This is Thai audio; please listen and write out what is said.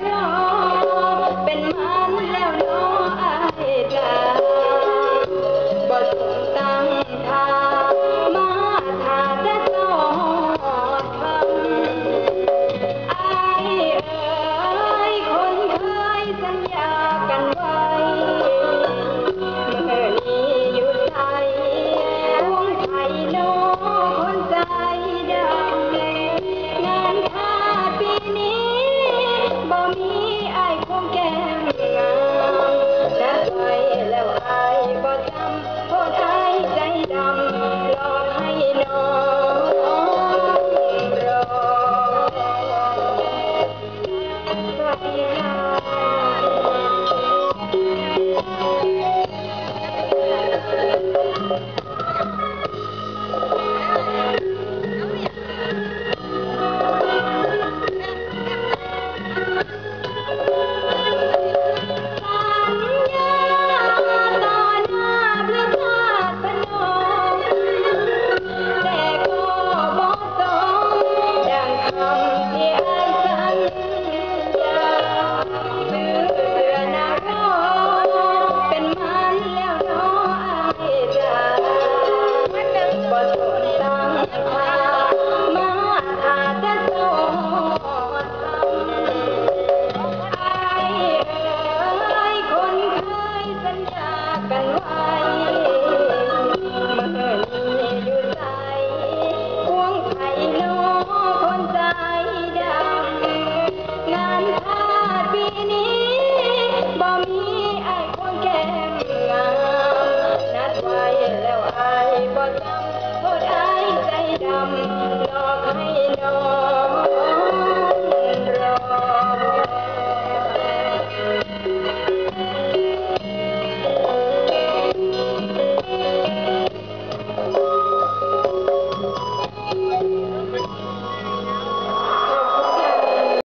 รอเป็นมันแล้วน้ออายจ้าบ่สมตั้งท่ามาท่าจะสอดคำอายเอ่ยคนเคยสัญญากันไว้เมื่อนี้อยู่ไสวงไทยน้อคนใจดำงานค่าปีนี้บ่มีอายคงแก้มงามนัดไว้แล้วอายบ่จำโทษอายใจดำหลอกให้น้องรอสวัสดีค่ะบ่จำโทษอายใจดำหลอกให้น้อง